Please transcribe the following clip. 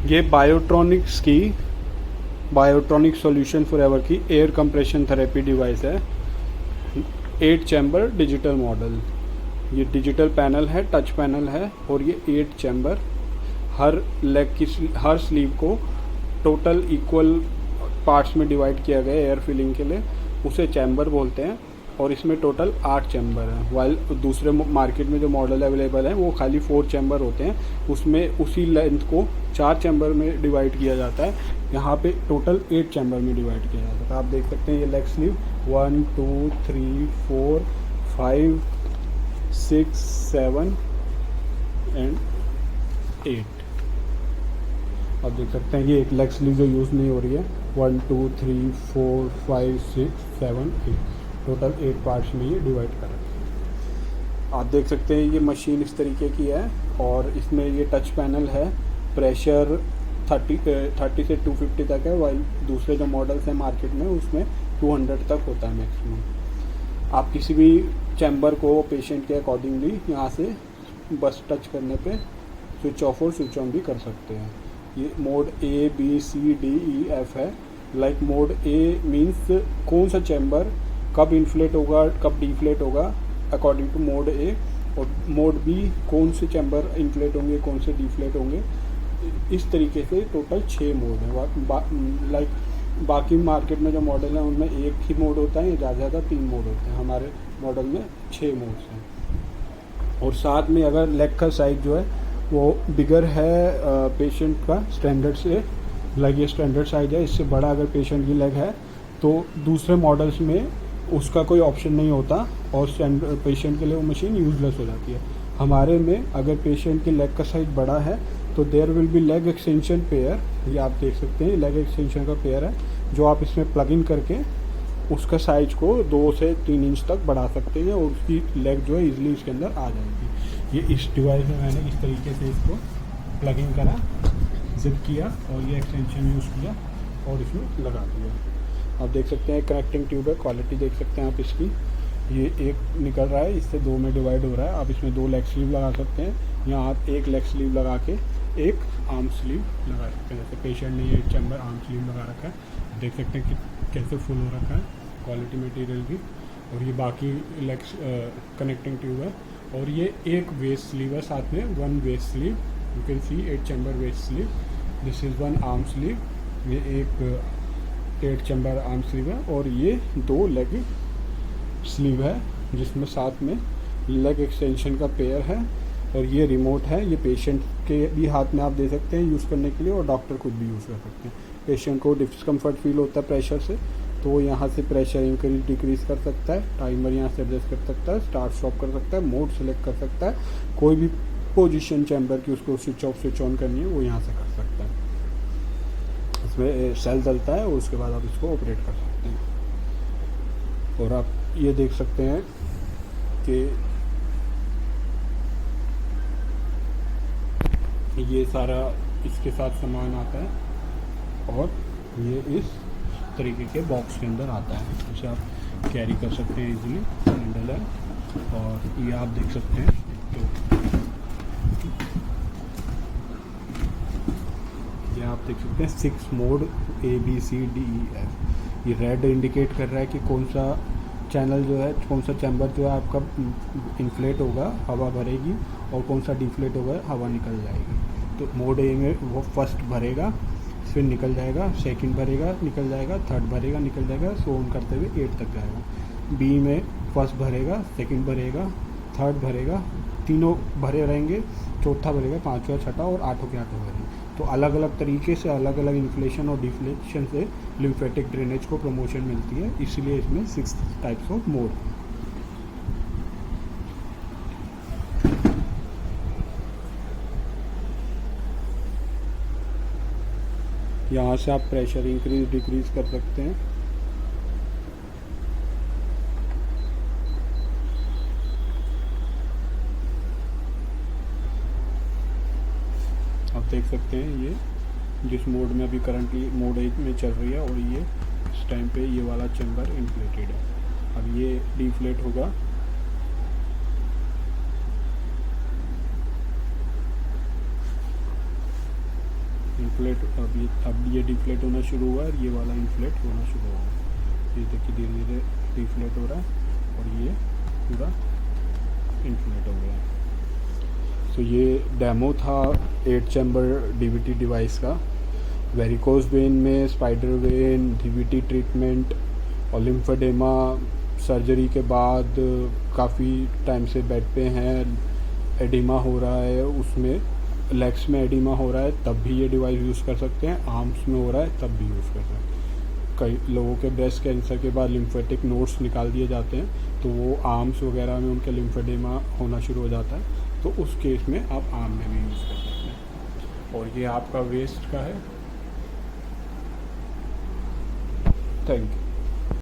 ये biotronic solution forever की air compression therapy device है। 8 चैम्बर डिजिटल मॉडल, ये डिजिटल पैनल है, टच पैनल है, और ये 8 चैम्बर हर लेग की हर स्लीव को टोटल इक्वल पार्ट्स में डिवाइड किया गया एयर फिलिंग के लिए, उसे चैम्बर बोलते हैं। और इसमें टोटल 8 चैम्बर हैं, वाइल दूसरे मार्केट में जो मॉडल अवेलेबल हैं वो खाली 4 चैम्बर होते हैं, उसमें उसी लेंथ को 4 चैम्बर में डिवाइड किया जाता है। यहाँ पे टोटल 8 चैम्बर में डिवाइड किया जाता है। आप देख सकते हैं ये लेग स्लीव 1 2 3 4 5 6 7 एंड 8। आप देख सकते हैं ये एक लेग स्लीव जो यूज़ नहीं हो रही है। 1 2 3 4 5 6 7 8 टोटल 8 पार्ट्स में ये डिवाइड कर रखा है। आप देख सकते हैं ये मशीन इस तरीके की है, और इसमें ये टच पैनल है। प्रेशर 30 से 250 तक है, वाइल दूसरे जो मॉडल्स हैं मार्केट में उसमें 200 तक होता है मैक्सिमम। आप किसी भी चैम्बर को पेशेंट के अकॉर्डिंगली यहाँ से बस टच करने पे स्विच ऑफ और स्विच ऑन भी कर सकते हैं। ये mode A B C D E F है। लाइक मोड A मीन्स कौन सा चैम्बर कब इन्फ्लेट होगा कब डिफ्लेट होगा अकॉर्डिंग टू मोड A, और मोड B कौन से चैम्बर इन्फ्लेट होंगे कौन से डिफ्लेट होंगे। इस तरीके से टोटल 6 मोड हैं। लाइक बाकी मार्केट में जो मॉडल हैं उनमें एक ही मोड होता है, या ज़्यादा से ज़्यादा 3 मोड होते हैं। हमारे मॉडल में 6 मोड्स हैं। और साथ में अगर लेग का साइज जो है वो बिगर है पेशेंट का स्टैंडर्ड से, लाइक ये स्टैंडर्ड साइज है, इससे बड़ा अगर पेशेंट की लेग है तो दूसरे मॉडल्स में उसका कोई ऑप्शन नहीं होता, और पेशेंट के लिए वो मशीन यूजलेस हो जाती है। हमारे में अगर पेशेंट की लेग का साइज बड़ा है तो there will be leg extension pair. ये आप देख सकते हैं लेग एक्सटेंशन का पेयर है, जो आप इसमें प्लग इन करके उसका साइज को 2 से 3 इंच तक बढ़ा सकते हैं, और उसकी लेग जो है ईजिली इसके अंदर आ जाएगी। ये इस डिवाइस में मैंने इस तरीके से इसको प्लग इन करा, जिप किया, और ये एक्सटेंशन यूज़ किया और इसमें लगा दिया। आप देख सकते हैं कनेक्टिंग ट्यूब है, क्वालिटी देख सकते हैं आप इसकी। ये एक निकल रहा है, इससे 2 में डिवाइड हो रहा है। आप इसमें 2 लेग स्लीव लगा सकते हैं, यहाँ आप एक लेग स्लीव लगा के एक आर्म स्लीव लगा सकते हैं। जैसे पेशेंट ने ये चैम्बर आर्म स्लीव लगा रखा है, देख सकते हैं कि कैसे फुल हो रखा है, क्वालिटी मटेरियल भी। और ये बाकी लेग कनेक्टिंग ट्यूब है, और ये एक वेस्ट स्लीव है साथ में, 1 waist sleeve. You can see 8 chamber waist sleeve. This is 1 arm sleeve. ये एक 8 चैम्बर आर्म स्लीव है, और ये 2 लेग स्लीव है जिसमें साथ में लेग एक्सटेंशन का पेयर है। और ये रिमोट है, ये पेशेंट के भी हाथ में आप दे सकते हैं यूज़ करने के लिए, और डॉक्टर खुद भी यूज़ कर सकते हैं। पेशेंट को डिस्कम्फर्ट फील होता है प्रेशर से, तो वो यहाँ से प्रेशर इंक्रीज डिक्रीज़ कर सकता है, टाइमर यहाँ से एडजस्ट कर सकता है, स्टार्ट स्टॉप कर सकता है, मोड सेलेक्ट कर सकता है, कोई भी पोजीशन चैम्बर की उसको स्विच ऑफ स्विच ऑन करनी है वो यहाँ से कर सकता है। इसमें सेल डलता है और उसके बाद आप इसको ऑपरेट कर सकते हैं। और आप ये देख सकते हैं कि ये सारा इसके साथ सामान आता है, और ये इस तरीके के बॉक्स के अंदर आता है, इसे आप कैरी कर सकते हैं इजीली। हैंडल है, और ये आप देख सकते हैं तो ये आप देख सकते हैं 6 mode A B C D E F। ये रेड इंडिकेट कर रहा है कि कौन सा चैनल जो है, कौन सा चैम्बर जो है आपका इन्फ्लेट होगा, हवा भरेगी, और कौन सा डिफ्लेट होगा, हवा निकल जाएगी। तो मोड A में वो फर्स्ट भरेगा, फिर निकल जाएगा, सेकंड भरेगा, निकल जाएगा, थर्ड भरेगा, निकल जाएगा, सो ऑन करते हुए 8 तक जाएगा। B में फर्स्ट भरेगा, सेकंड भरेगा, थर्ड भरेगा, तीनों भरे रहेंगे, चौथा भरेगा, पाँचवा, छठा और आठों के आठों भरेंगे। तो अलग अलग तरीके से अलग अलग इन्फ्लेशन और डिफ्लेक्शन से लिम्फेटिक ड्रेनेज को प्रमोशन मिलती है, इसलिए इसमें 6 टाइप्स ऑफ मोड। यहाँ से आप प्रेशर इंक्रीज डिक्रीज कर सकते हैं। आप देख सकते हैं ये जिस मोड में अभी करंटली मोड 1 में चल रही है, और ये इस टाइम पे ये वाला चैम्बर इन्फ्लेटेड है। अब ये डिफ्लेट होगा, इन्फ्लेट, अब ये डिफ्लेट होना शुरू हुआ है और ये वाला इन्फ्लेट होना शुरू हुआ है। ये देखिए धीरे धीरे डिफ्लेट हो रहा है और ये पूरा इन्फ्लेट हो गया है। तो ये डेमो था 8 चैम्बर डीवीटी डिवाइस का। वेरिकोज वेन में स्पाइडर वेन, डीवीटी ट्रीटमेंट और लिम्फेडेमा सर्जरी के बाद काफ़ी टाइम से बेड पे हैं, एडिमा हो रहा है, उसमें लेग्स में एडिमा हो रहा है तब भी ये डिवाइस यूज़ कर सकते हैं, आर्म्स में हो रहा है तब भी यूज़ कर सकते हैं। कई लोगों के ब्रेस्ट कैंसर के बाद लिम्फेटिक नोड्स निकाल दिए जाते हैं तो वो आर्म्स वगैरह में उनके लिम्फेडेमा होना शुरू हो जाता है, तो उस केस में आप आर्म में भी यूज़ कर सकते हैं। और ये आपका वेस्ट का है। Thank you.